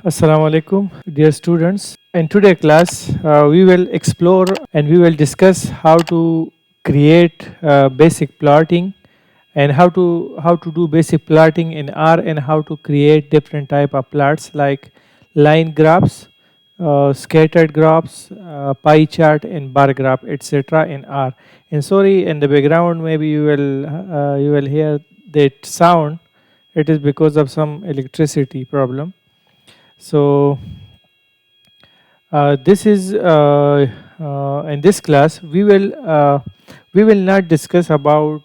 Assalamu alaikum, dear students. In today's class, we will explore and we will discuss how to create basic plotting and how to do basic plotting in R and how to create different type of plots like line graphs, scattered graphs, pie chart, and bar graph, etc. in R. And sorry, in the background, maybe you will hear that sound. It is because of some electricity problem. So this is in this class we will not discuss about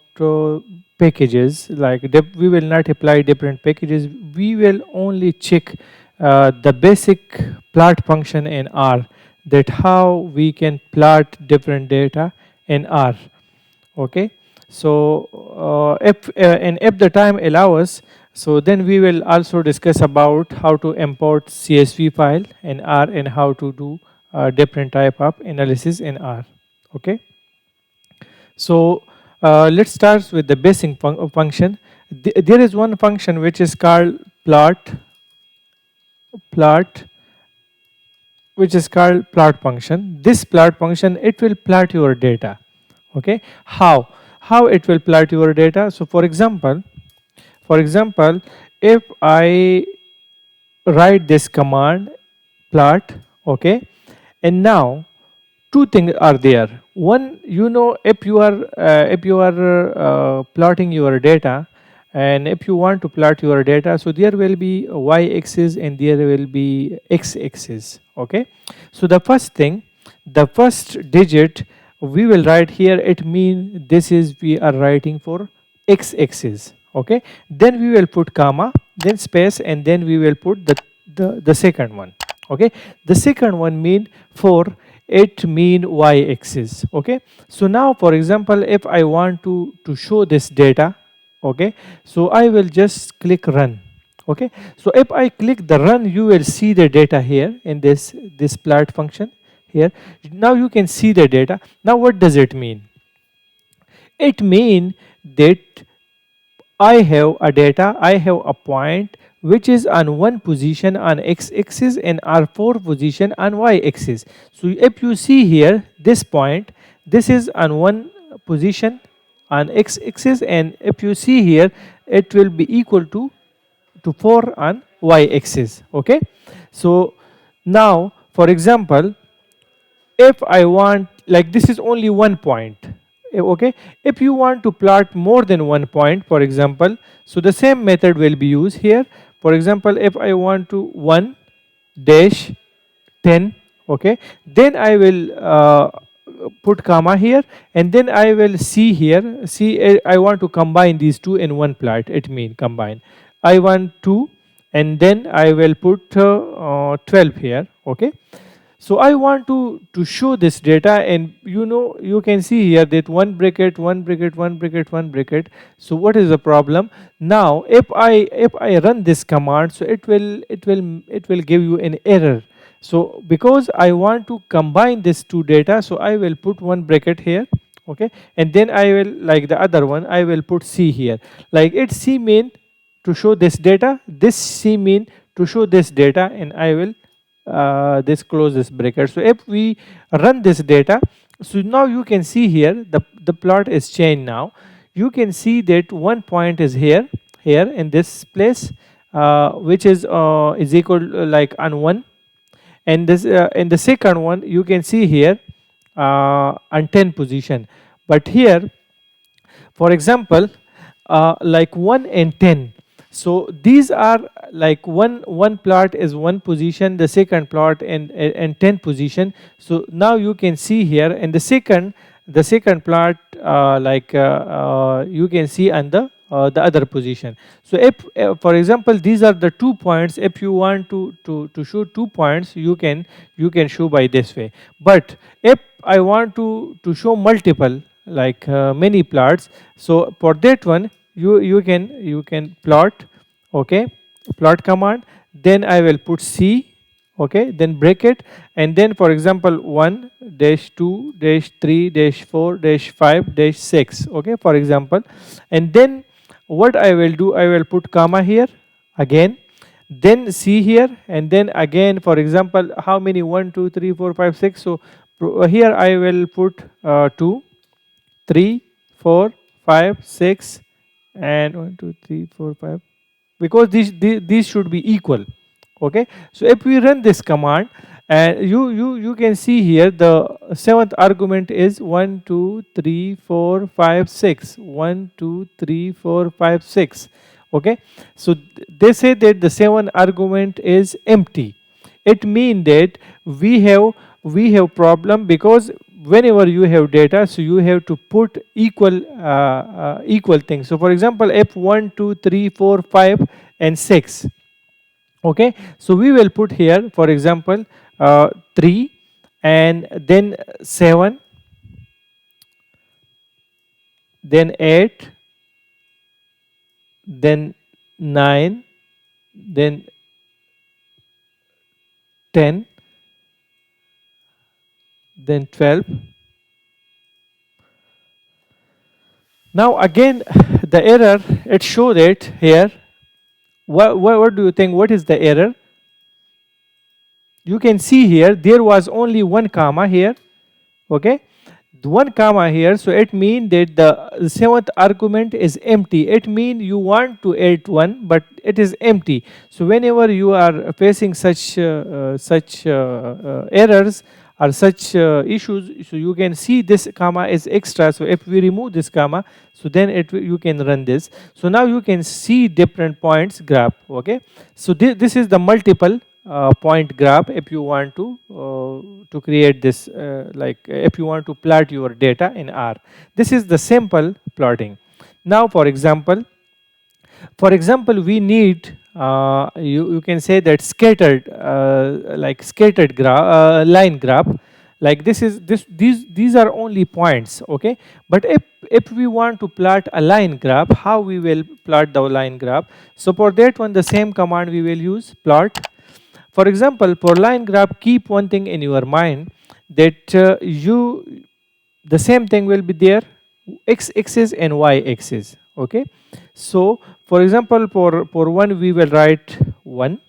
packages like we will not apply different packages. We will only check the basic plot function in R, that how we can plot different data in R. Okay, so if the time allows, so then we will also discuss about how to import CSV file in R and how to do different type of analysis in R. Okay, so let's start with the basic function. There is one function which is called plot, which is called plot function. This plot function, it will plot your data. Okay, how it will plot your data? So for example, if I write this command plot, okay, and now two things are there. One, if you are plotting your data, and if you want to plot your data, so there will be a y-axis and there will be x-axis. Okay, so the first thing, the first digit we will write here, it means this is we are writing for x-axis. Okay, then we will put comma, then space, and then we will put the second one. Okay, the second one mean for it mean y-axis. Okay, so now for example, if I want to show this data, okay, so I will just click run. Okay, so if I click the run, you will see the data here in this plot function here. Now you can see the data. Now what does it mean? It mean that I have a data, I have a point which is on one position on x-axis and R4 position on y-axis. So if you see here this point, this is on one position on x-axis, and if you see here, it will be equal to 4 on y-axis. Okay, so now for example, if I want, like this is only one point. Okay, if you want to plot more than one point, for example, so the same method will be used here. For example, if I want to 1 dash 10, okay, then I will put comma here, and then I will see here, see I want to combine these two in one plot. It means combine. I want 2, and then I will put 12 here. Okay, so I want to show this data, and you can see here that one bracket, one bracket, one bracket, one bracket. So what is the problem? Now if I run this command, so it will give you an error. So because I want to combine this two data, so I will put one bracket here. Okay, and then I will, like the other one, I will put C here. Like it C mean to show this data, this C mean to show this data, and I will this close this bracket. So if we run this data, so now you can see here the plot is changed. Now you can see that one point is here in this place, which is equal like on 1, and this in the second one you can see here on 10 position. But here, for example, like 1 and 10, so these are like one plot is one position, the second plot and 10 position. So now you can see here in the second plot, you can see on the other position. So if for example these are the 2 points, if you want to show 2 points, you can show by this way. But if I want to show multiple, like many plots, so for that one you can plot. Okay, plot command, then I will put C. Okay, then bracket, and then for example 1 dash 2 dash 3 dash 4 dash 5 dash 6. Okay, for example, and then what I will do, I will put comma here again, then see here, and then again, for example, how many, 1 2 3 4 5 6. So here I will put 2 3 4 5 6, and 1 2 3 4 5, because these should be equal. Okay, so if we run this command, and you can see here the seventh argument is 1 2 3 4 5 6, 1 2 3 4 5 6. Okay, so they say that the seventh argument is empty. It means that we have problem, because whenever you have data, so you have to put equal things. So for example, if 1 2 3 4 5 and 6. Okay, so we will put here, for example, 3, and then 7, then 8, then 9, then 10, then 12. Now again, the error, it showed it here. What do you think? What is the error? You can see here there was only one comma here. Okay, one comma here, so it means that the seventh argument is empty. It means you want to add one, but it is empty. So whenever you are facing such errors or such issues, so you can see this comma is extra. So if we remove this comma, so then you can run this. So now you can see different points graph. Okay, so this is the multiple point graph. If you want to create this, like if you want to plot your data in R, this is the simple plotting. Now for example, we need you can say that scattered, like scattered graph, line graph. Like these are only points. Okay, but if we want to plot a line graph, how we will plot the line graph? So for that one, the same command we will use, plot. For example, for line graph, keep one thing in your mind, that the same thing will be there, x axis and y axis. Okay, so for example, for one we will write 1.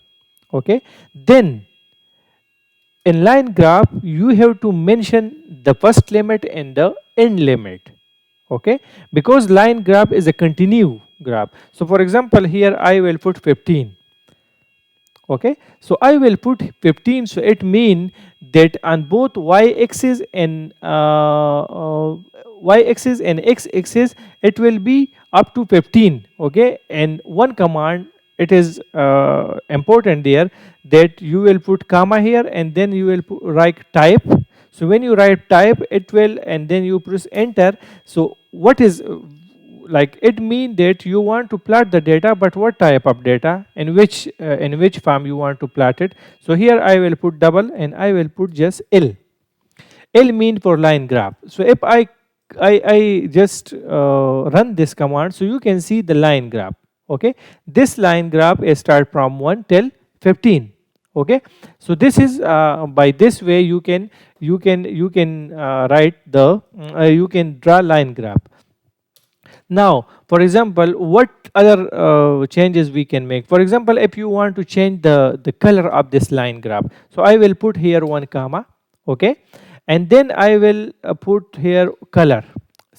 Okay, then in line graph you have to mention the first limit and the end limit. Okay, because line graph is a continue graph. So for example, here I will put 15. Okay, so I will put 15, so it means that on both y-axis and y-axis and x-axis it will be up to 15. Okay, and one command, it is important there, that you will put comma here, and then you will write type. So when you write type, it will, and then you press enter. So what is, like, it means that you want to plot the data, but what type of data, in which form you want to plot it. So here I will put double, and I will put just L. L mean for line graph. So if I just run this command, so you can see the line graph. Okay, this line graph is start from 1 till 15. Okay, so this is by this way you can write the you can draw line graph. Now, for example, what other changes we can make? For example, if you want to change the color of this line graph, so I will put here one comma. Okay, and then I will put here color,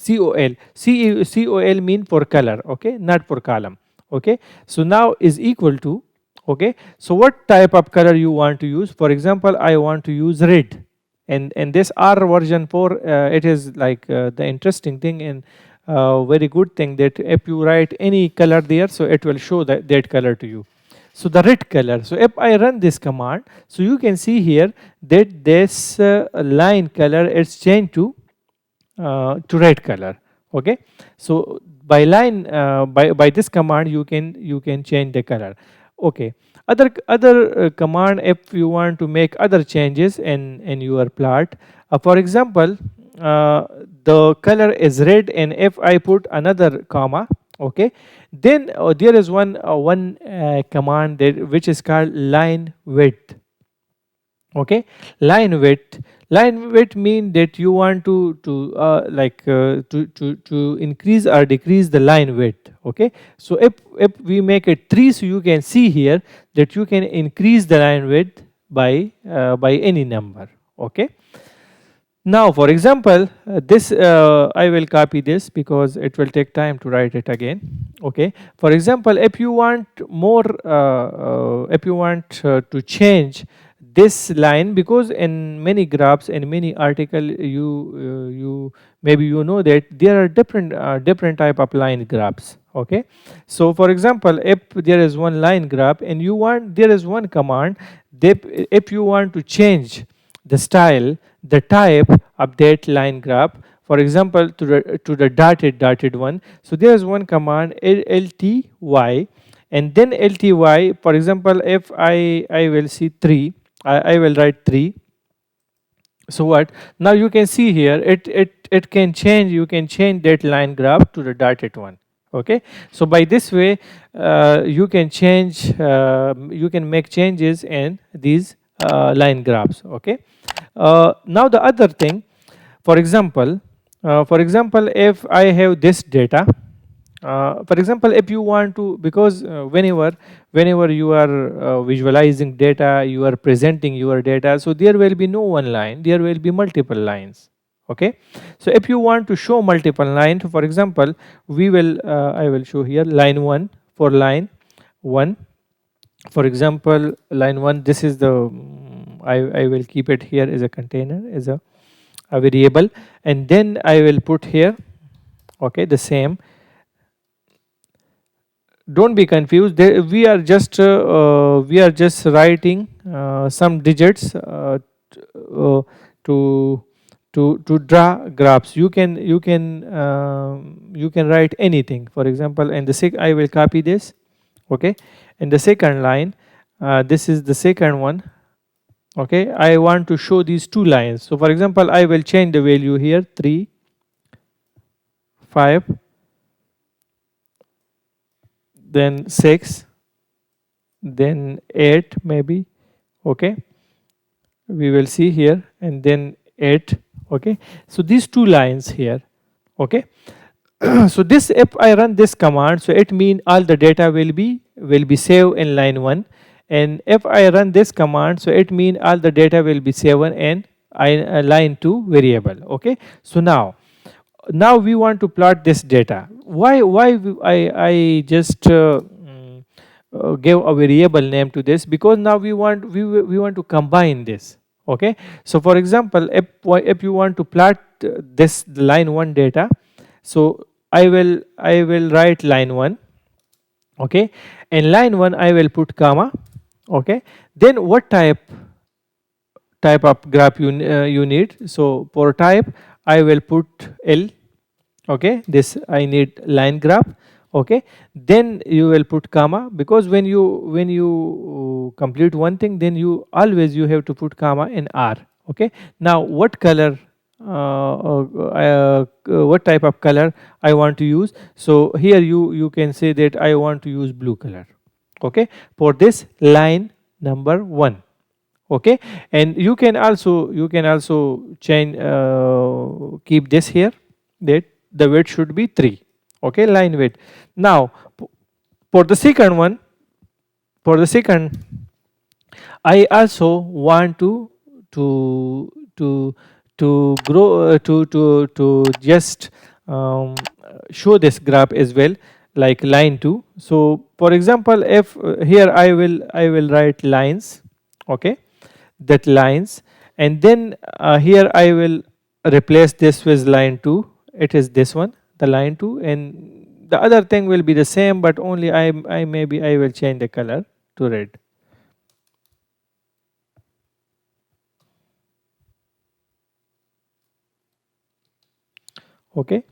COL. COL mean for color. Okay, not for column. Okay, so now is equal to. Okay, so what type of color you want to use? For example, I want to use red, and this R version 4, it is like the interesting thing, and very good thing, that if you write any color there, so it will show that color to you. So the red color. So if I run this command, so you can see here that this line color is changed to red color. Okay, so by line by this command you can change the color. Okay, other command, if you want to make other changes in your plot, for example, the color is red, and if I put another comma, okay, then there is one which is called line width. Okay, line width. Line weight mean that you want to increase or decrease the line width. Okay, so if we make it 3, so you can see here that you can increase the line width by any number. Okay, now for example, this I will copy this because it will take time to write it again. Okay, for example, if you want more, if you want to change this line, because in many graphs and many article you maybe you know that there are different type of line graphs. Okay, so for example, if there is one line graph and you want, there is one command that if you want to change the style, the type of that line graph, for example, to the dotted one, so there is one command lty, and then lty, for example, if I will see 3, I will write 3. So what, now you can see here it can change, you can change that line graph to the dotted one. Okay, so by this way you can change, you can make changes in these line graphs. Okay, now the other thing, for example, if I have this data, for example, if you want to, because whenever you are visualizing data, you are presenting your data, so there will be no one line, there will be multiple lines. Okay, so if you want to show multiple lines, for example, we will I will show here line 1, for line 1, for example, line 1, this is the I will keep it here as a container, as a variable, and then I will put here, okay, the same. Don't be confused, we are just writing some digits uh, to to draw graphs. You can write anything. For example, in the I will copy this. Okay, in the second line, this is the second one. Okay, I want to show these two lines, so for example, I will change the value here, 3, 5, then 6, then 8 maybe. Okay, we will see here, and then 8. Okay, so these two lines here. Okay, so this, if I run this command, so it means all the data will be saved in line 1, and if I run this command, so it means all the data will be saved in line 2 variable. Okay, so now we want to plot this data. I just give a variable name to this, because now we want to combine this. Okay, so for example, if you want to plot this line 1 data, so I will write line 1. Okay, in line 1 I will put comma. Okay, then what type of graph you need, so for type I will put L. Okay, this I need line graph. Okay, then you will put comma, because when you complete one thing, then you always you have to put comma in R. Okay, now what color, what type of color I want to use, so here you can say that I want to use blue color. Okay, for this line number 1. Okay, and you can also change, keep this here, that the weight should be 3. Okay, line weight. Now for the second one, for the second, I also want to to grow, to just show this graph as well, like line 2. So for example, if here I will write lines. Okay, that lines, and then here I will replace this with line 2. It is this one, the line 2, and the other thing will be the same, but only I maybe I will change the color to red. Okay,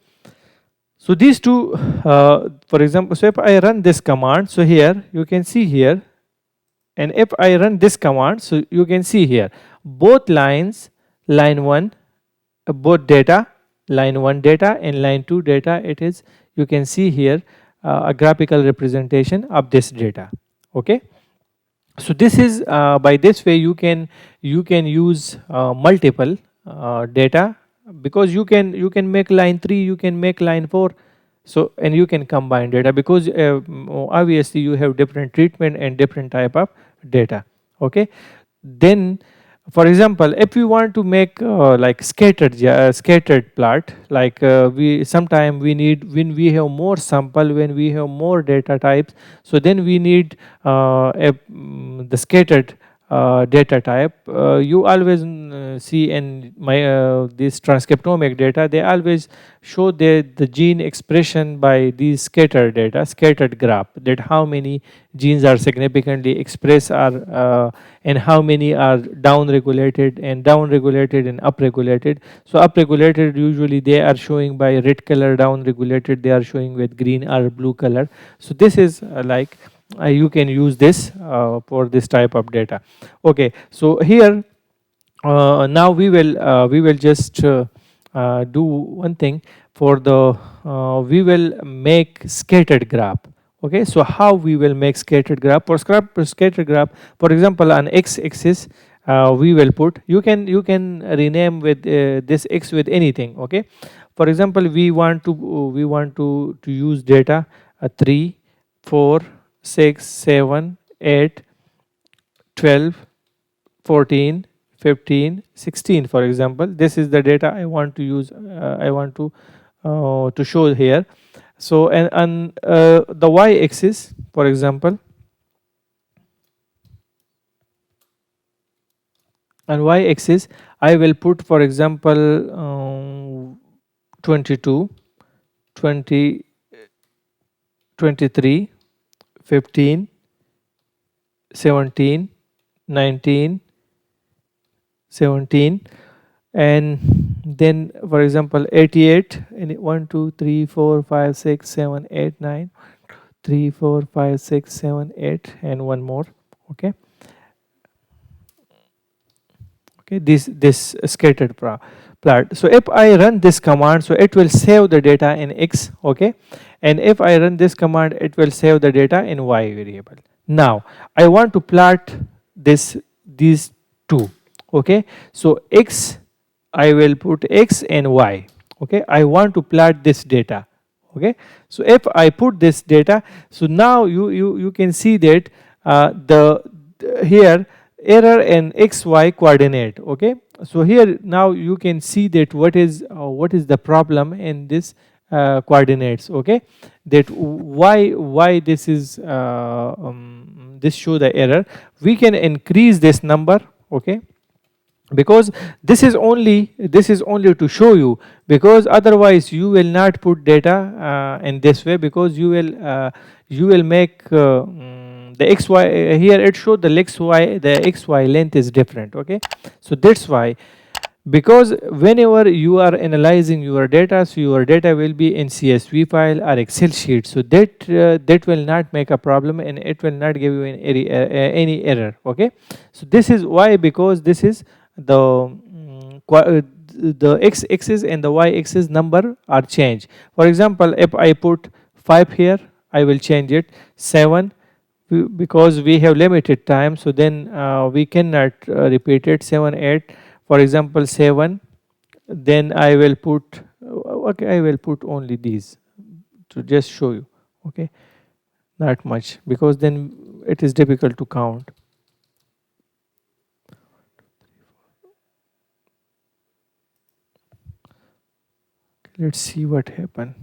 so these two, for example, so if I run this command, so here you can see here, and if I run this command, so you can see here both lines, line 1, both data, line 1 data and line 2 data, it is, you can see here a graphical representation of this data. Okay, so this is by this way you can use multiple data, because you can make line 3, you can make line 4. So and you can combine data, because obviously you have different treatment and different type of data. Okay, then for example, if we want to make like scattered plot, like we sometime we need, when we have more sample, when we have more data types, so then we need the scattered data type. You always see in my this transcriptomic data, they always show the gene expression by these scattered data, scattered graph, that how many genes are significantly expressed, and how many are down regulated and up regulated. So up regulated, usually they are showing by red color, down regulated they are showing with green or blue color. So this is like you can use this for this type of data. Okay, so here now we will just do one thing. For the we will make scattered graph. Okay, so how we will make scattered graph? For scattered graph, for example, on x-axis we will put, you can rename with this x with anything. Okay, for example, we want to use data 3, 4, 6, 7, 8, 12, 14, 15, 16, for example. This is the data I want to use, I want to show here. So and on the y-axis, for example, on y-axis I will put, for example, 22, 20, 23, 15, 17, 19, 17, and then for example 88, and 1 2 3 4 5 6 7 8 9, 3 4 5 6 7 8, and one more. Okay, okay, this scattered plot. So if I run this command, so it will save the data in x. Okay, and if I run this command, it will save the data in y variable. Now I want to plot these two. Okay, so x, I will put x and y. Okay, I want to plot this data. Okay, so if I put this data, so now you can see that here error in xy coordinate. Okay, so here now you can see that what is the problem in this coordinates. Okay, that why this show the error. We can increase this number. Okay, because this is only to show you, because otherwise you will not put data in this way, because you will make the xy here it showed the xy length is different. Okay, so that's why, because whenever you are analyzing your data, so your data will be in CSV file or Excel sheet, so that will not make a problem, and it will not give you any error. Okay, so this is why, because this is the x-axis and the y-axis number are changed. For example, if I put 5 here, I will change it 7, because we have limited time, so then we cannot repeat it. 7, 8, for example 7, then I will put okay, I will put only these to just show you. Okay, not much, because then it is difficult to count. Let's see what happened.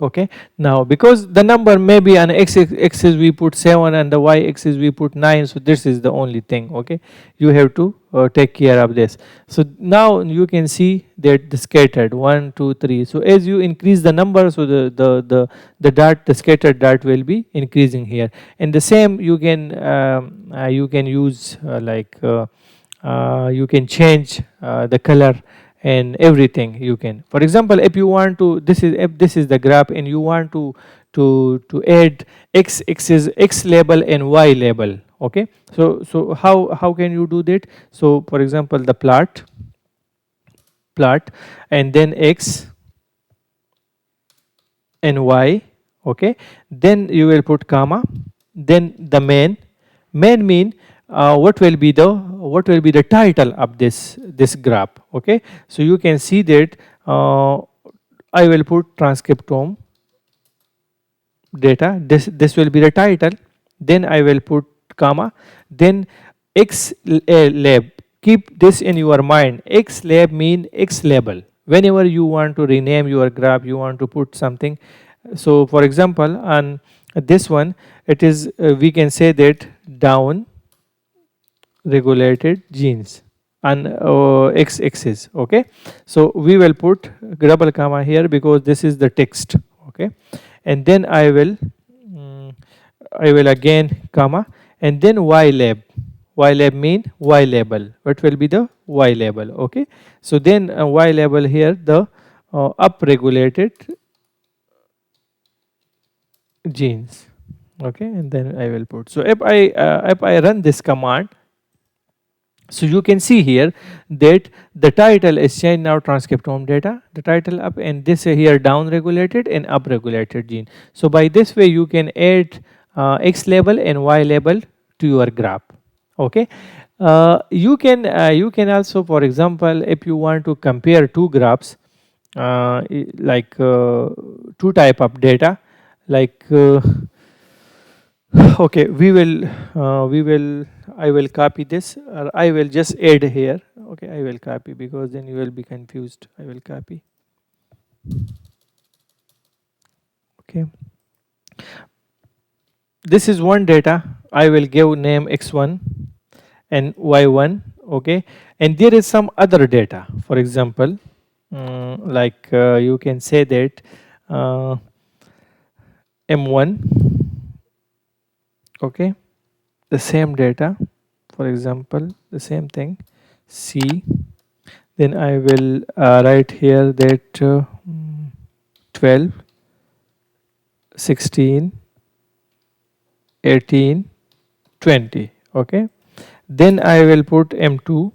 Okay, now because the number may be on x-axis we put 7 and the y-axis we put 9, so this is the only thing. Okay, you have to take care of this. So now you can see that the scattered 1 2 3, so as you increase the number, so the scattered dot will be increasing here. And the same you can use you can change the color and everything. You can, for example, if you want to, if this is the graph and you want to add x-axis, x label and y label. Okay, so how can you do that? So for example, the plot and then x and y. Okay, then you will put comma, then the main mean what will be the title of this graph. Okay, so you can see that I will put transcriptome data. This will be the title. Then I will put comma. Then X lab. Keep this in your mind. X lab mean X label. Whenever you want to rename your graph, you want to put something. So for example, on this one, it is we can say that down regulated genes on x axis. Okay, so we will put double comma here because this is the text. Okay, and then I will again comma, and then y lab. Y lab mean y label. What will be the y label? Okay, so then y label here, the up regulated genes. Okay, and then I will put. So if I run this command, so you can see here that the title is changed now, transcriptome data, the title up, and this here down regulated and up regulated gene. So by this way you can add X label and Y label to your graph. Okay, you can also, for example, if you want to compare two graphs, like two type of data, like okay, I will copy this, or I will just add here. Okay, I will copy because then you will be confused. I will copy. Okay, this is one data. I will give name x1 and y1. Okay, and there is some other data. For example, like you can say that m1. Okay, the same data, for example the same thing, C. Then I will write here that 12, 16, 18, 20. Okay, then I will put M2,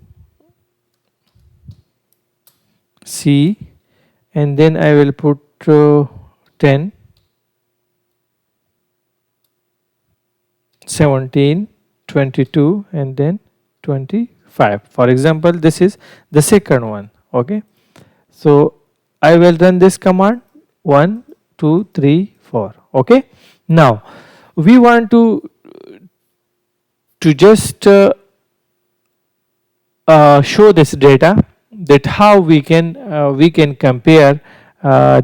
C, and then I will put 10, 17, 22, and then 25. For example, this is the second one. Okay, so I will run this command 1, 2, 3, 4. Okay, now we want to just show this data, that how we can compare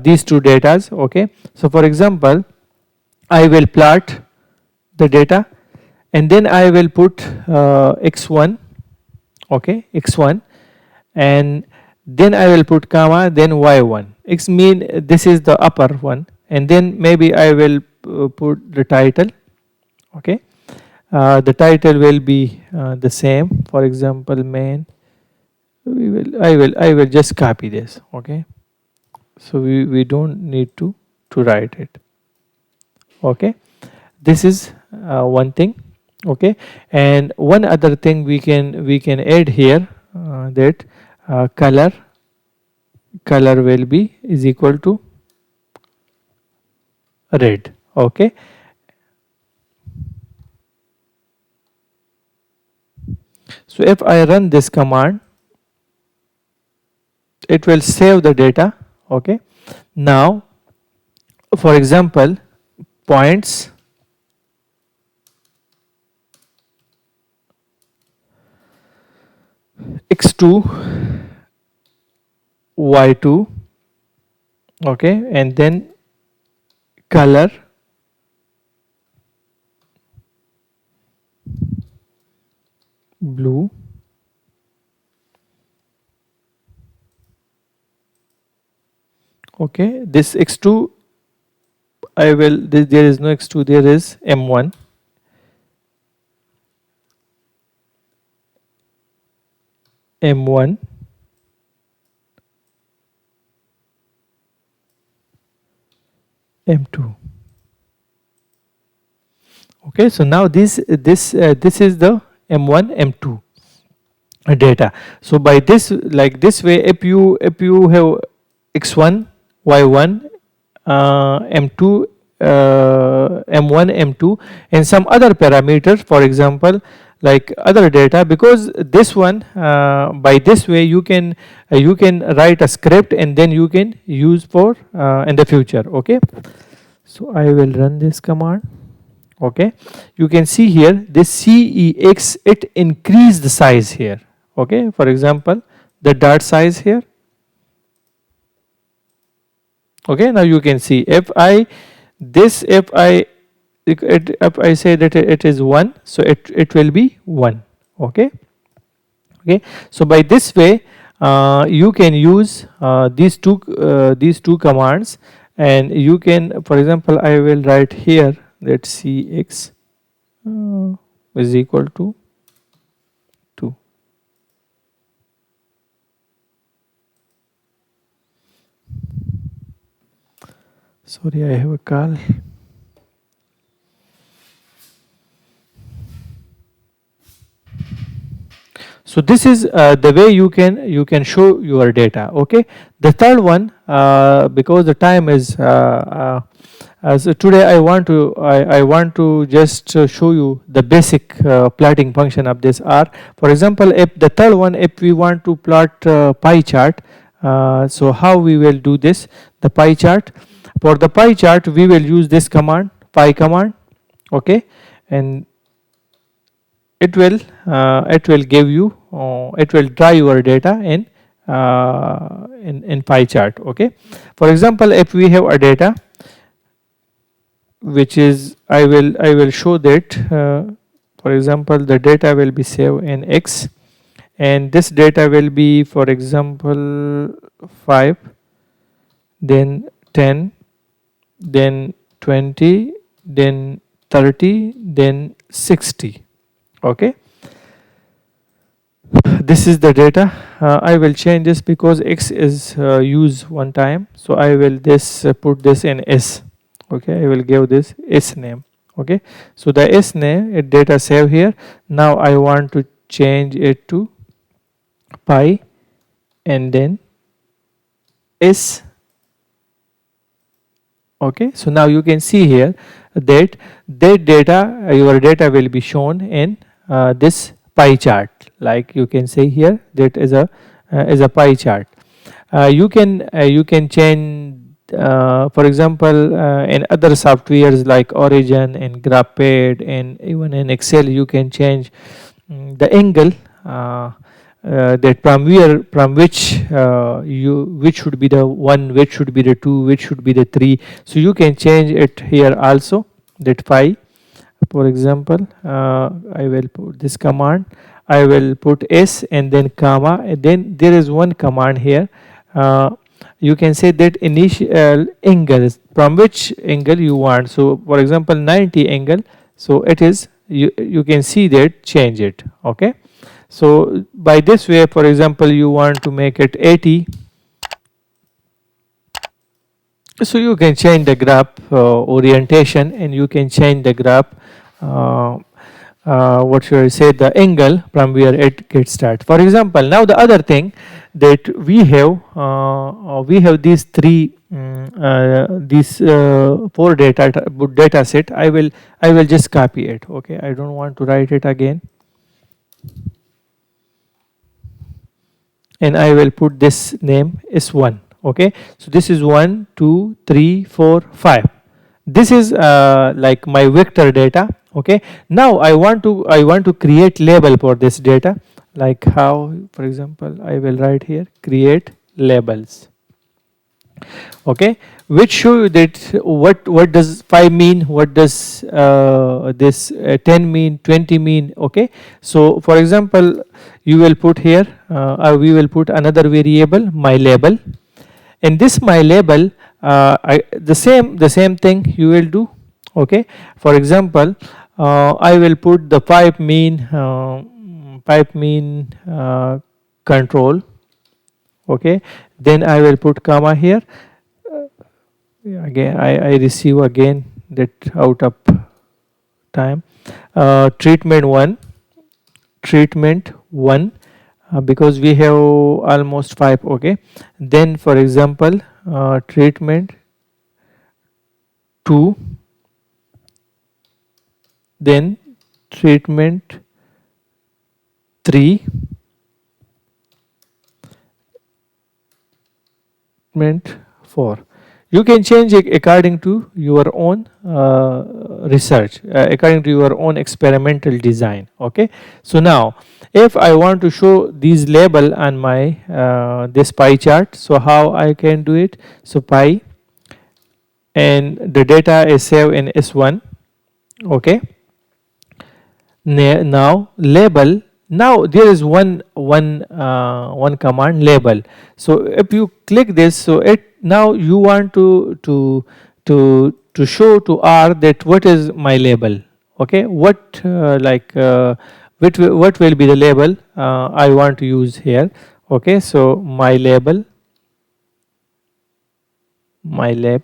these two datas. Okay, so for example, I will plot the data, and then I will put x1. Okay, x1, and then I will put comma, then y1. X mean this is the upper one, and then maybe I will put the title. Okay, the title will be the same. For example, main. I will just copy this. Okay, so we don't need to write it. Okay, this is one thing. Okay, and one other thing we can add here, that color will be is equal to red. Okay, so if I run this command, it will save the data. Okay, now for example, points x2, y2. Okay, and then color blue. Okay, this x2, there is no x2, there is m1, m1, m2. Okay, so now this is the m1 m2 data. So by this, like this way, if you have x1, y1, m2, m1, m2, and some other parameters, for example, like other data, because this one by this way you can write a script and then you can use for in the future. Okay, so I will run this command. Okay, you can see here this cex, it increase the size here. Okay, for example the dart size here. Okay, now you can see if I this if I say that it is 1, so it will be 1. Okay, okay, so by this way you can use these two commands, and you can, for example I will write here that cx is equal to 2. Sorry, I have a call. So this is the way you can show your data. Okay, the third one, because the time is as today I want to just show you the basic plotting function of this R. For example, if the third one, if we want to plot pie chart, so how we will do this? The pie chart. For the pie chart, we will use this command, pie command. Okay, and it will give you it will draw your data in pie chart. Okay, for example if we have a data which is I will show that for example the data will be saved in X, and this data will be for example 5, then 10, then 20, then 30, then 60. Okay, this is the data. I will change this because X is used one time, so I will this put this in S. Okay, I will give this S name. Okay, so the S name it data save here. Now I want to change it to pi and then S. Okay, so now you can see here that data your data will be shown in this pie chart, like you can see here that is a pie chart. You can change for example in other softwares like Origin and GraphPad and even in Excel you can change the angle that from which which should be the 1, which should be the 2, which should be the 3. So you can change it here also, that phi. For example I will put this command, I will put S and then comma, and then there is one command here. You can say that initial angle, from which angle you want. So for example 90 angle, so it is you can see that change it. Okay, so by this way, for example you want to make it 80, so you can change the graph orientation, and you can change the graph what should I say, the angle from where it gets started. For example, now the other thing that we have these three these four data set. I will just copy it. Okay, I don't want to write it again, and I will put this name S1. Okay, so this is 1, 2, 3, 4, 5. This is like my vector data. Okay, now I want to create label for this data, like how, for example I will write here create labels. Okay, which show you that what does 5 mean, what does this 10 mean, 20 mean. Okay, so for example you will put here we will put another variable my label. In this my label the same thing you will do. Okay, for example I will put the pipe mean control. Okay, then I will put comma here. Again I receive again that out of time. Treatment 1, treatment 1 because we have almost 5. Okay, then for example treatment 2, then treatment 3 meant 4. You can change it according to your own research, according to your own experimental design. Okay, so now if I want to show these label on my this pie chart, so how I can do it? So pie, and the data is saved in S1. Okay, now label, now there is one command label. So if you click this, so it now you want to show to R that what is my label. Okay, what what will be the label I want to use here. Okay, so my label, my lab.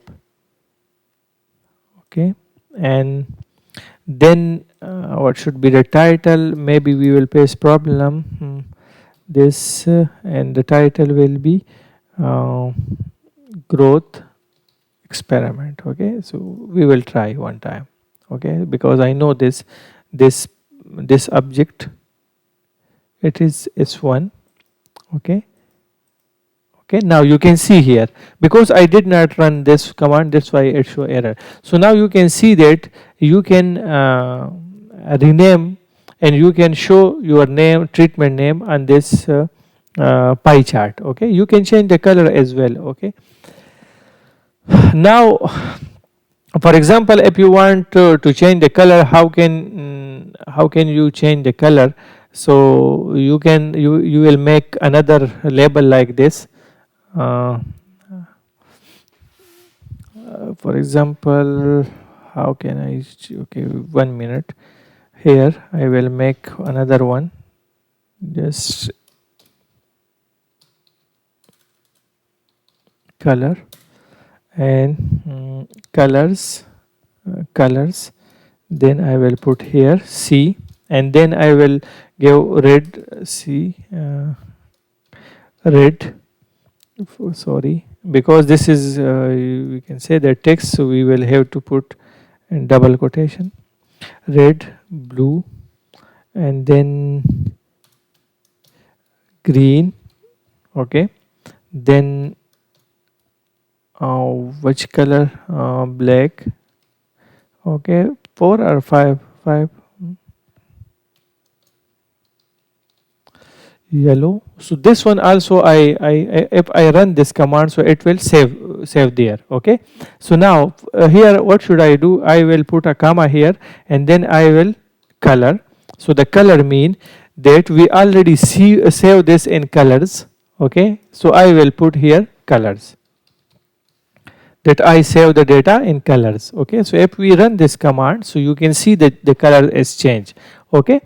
Okay, and then what should be the title? Maybe we will face problem this and the title will be uh, growth experiment. Okay, so we will try one time. Okay, because I know this this object, it is S1. Okay, okay, now you can see here, because I did not run this command, that's why it show error. So now you can see that you can rename, and you can show your name, treatment name on this pie chart. Okay, you can change the color as well. Okay, now for example, if you want to change the color, how can you change the color? So you will make another label like this. uh, for example, how can I, okay, 1 minute. Here I will make another one, just color, and colors, colors, then I will put here C, and then I will give red C, red, sorry, because this is we can say that text, so we will have to put in double quotation, red, blue, and then green. Okay, then which color? Black. Okay, 4 or 5? 5. Yellow. So this one also I if I run this command, so it will save there. Okay, so now here what should I do? I will put a comma here, and then I will color. So the color mean that we already save this in colors. Okay, so I will put here colors, that I save the data in colors. Okay, so if we run this command, so you can see that the color is changed. Okay,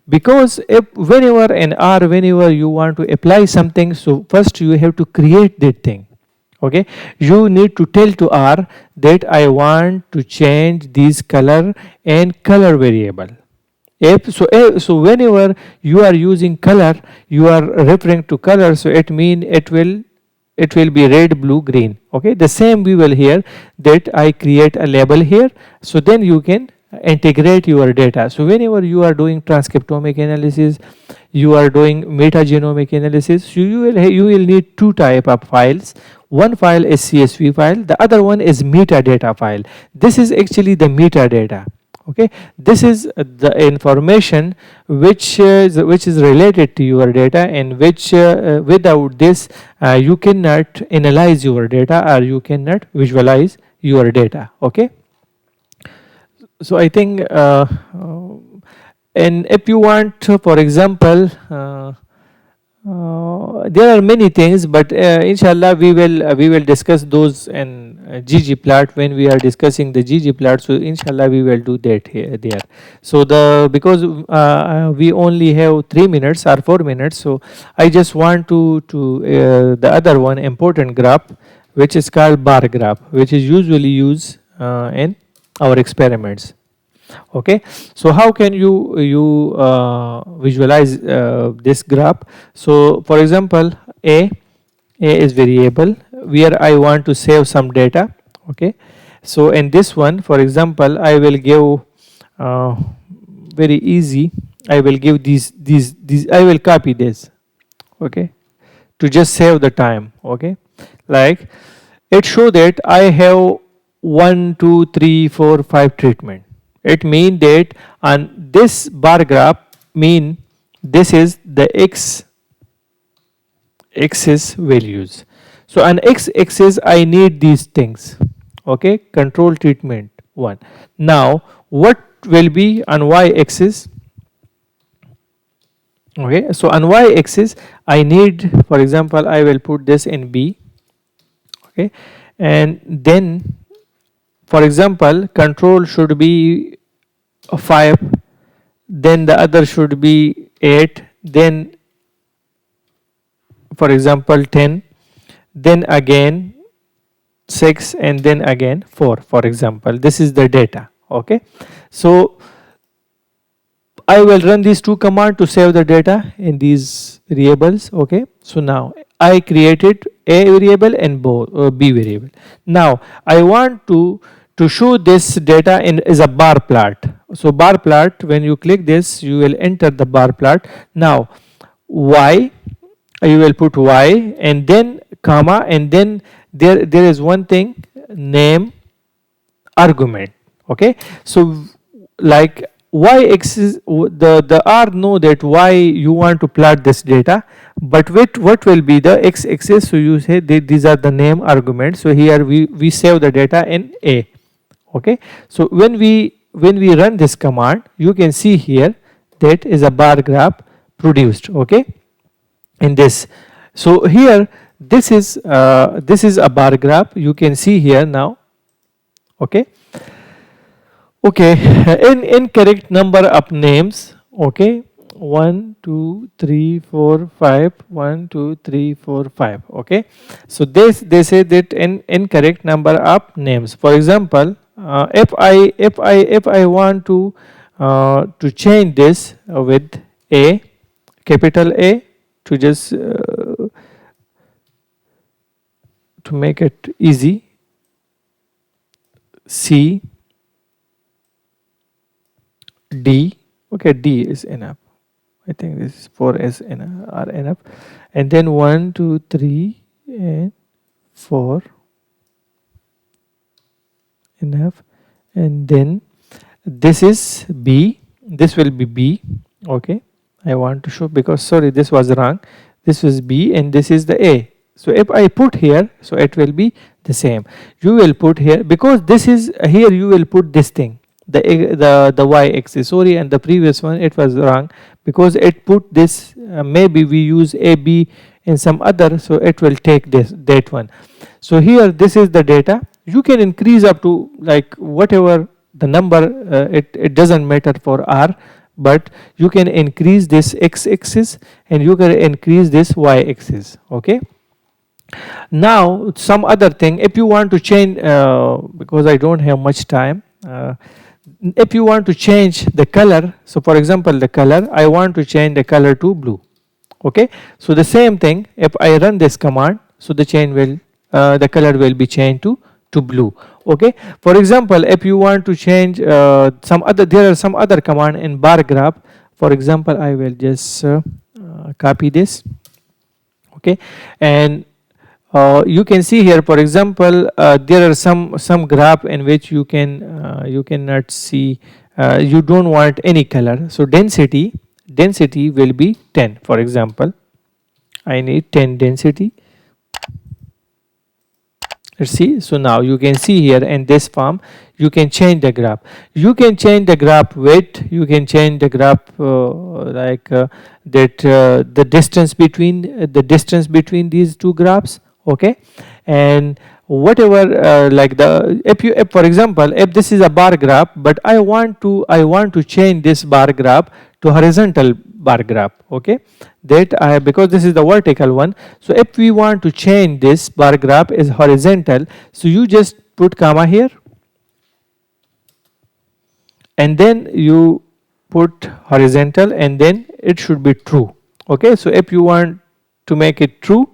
because if whenever in R, whenever you want to apply something, so first you have to create that thing. Okay, you need to tell to R that I want to change this color and color variable. So whenever you are using color, you are referring to color, so it mean it will be red, blue, green. Okay, the same we will here, that I create a label here, so then you can integrate your data. So whenever you are doing transcriptomic analysis, you are doing metagenomic analysis, you will need two type of files. One file is CSV file, the other one is metadata file. This is actually the metadata. Okay, this is the information which is related to your data, and which without this you cannot analyze your data, or you cannot visualize your data. Okay, so I think and if you want to, for example, there are many things, but inshallah we will discuss those in ggplot when we are discussing the ggplot. So inshallah we will do that here there. So because we only have 3 minutes or 4 minutes, so I just want to the other one important graph, which is called bar graph, which is usually used in our experiments. Okay, so how can you visualize this graph? So for example, a is variable where I want to save some data. Okay, so in this one, for example, I will give very easy I will give these I will copy this, okay, to just save the time, okay. Like it show that I have 1 2 3 4 5 treatment. It mean that on this bar graph mean this is the x axis values. So on x axis I need these things, okay, control treatment 1. Now what will be on y axis? Okay, so on y axis I need, for example, I will put this in B, okay, and then for example control should be 5, then the other should be 8, then for example 10, then again 6, and then again 4, for example. This is the data, okay. So I will run these two commands to save the data in these variables, okay. So now I created a variable and b variable. Now I want to show this data in as a bar plot. So bar plot, when you click this you will enter the bar plot. Now y, you will put y and then comma, and then there is one thing, name argument, okay. So like y axis, the R know that why you want to plot this data, but with what will be the x axis. So you say that these are the name arguments. So here we save the data in A, okay. So when we run this command, you can see here that is a bar graph produced, okay, in this. So here this is a bar graph, you can see here now, okay. Okay, in incorrect number of names, okay, 1 2 3 4 5, 1 2 3 4 5, okay. So this, they say that in incorrect number of names. For example, if I want to change this with A, capital A, to just to make it easy, C, D, okay, D is enough. I think this is 4 is are enough, and then 1 2 3 and 4 enough, and then this is B, this will be B, okay. I want to show, because sorry this was wrong, this was B and this is the A. So if I put here, so it will be the same. You will put here, because this is here, you will put this thing, the y axis, sorry, and the previous one it was wrong, because it put this, maybe we use AB in some other, so it will take this, that one. So here this is the data. You can increase up to like whatever the number, it doesn't matter for R, but you can increase this x axis and you can increase this y axis, okay. Now some other thing, if you want to change, because I don't have much time, if you want to change the color, so for example the color, I want to change the color to blue, okay. So the same thing, if I run this command, so the change will, the color will be changed to blue, okay. For example, if you want to change some other, there are some other command in bar graph. For example, I will just copy this, okay, and you can see here, for example, there are some graph in which you cannot see, you don't want any color. So density will be 10. For example, I need 10 density. Let's see. So now you can see here in this form, you can change the graph. You can change the graph width. You can change the graph the distance between these two graphs, okay. And whatever like the, if for example, if this is a bar graph, but I want to change this bar graph to horizontal bar graph, okay, that I, because this is the vertical one. So if we want to change this bar graph is horizontal, so you just put comma here and then you put horizontal and then it should be true, okay. So if you want to make it true,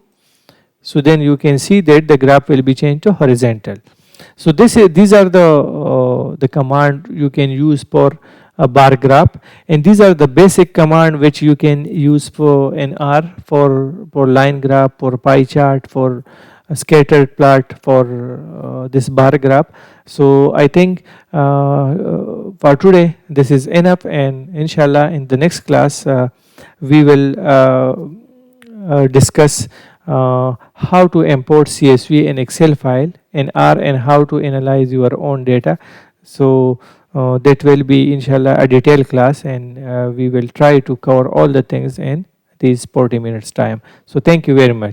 so then you can see that the graph will be changed to horizontal. So these are the command you can use for a bar graph, and these are the basic command which you can use for in R, for line graph, for pie chart, for a scattered plot, for this bar graph. So I think for today this is enough, and inshallah in the next class we will discuss how to import CSV in Excel file in R, and how to analyze your own data. So that will be inshallah a detailed class, and we will try to cover all the things in these 40 minutes time. So thank you very much.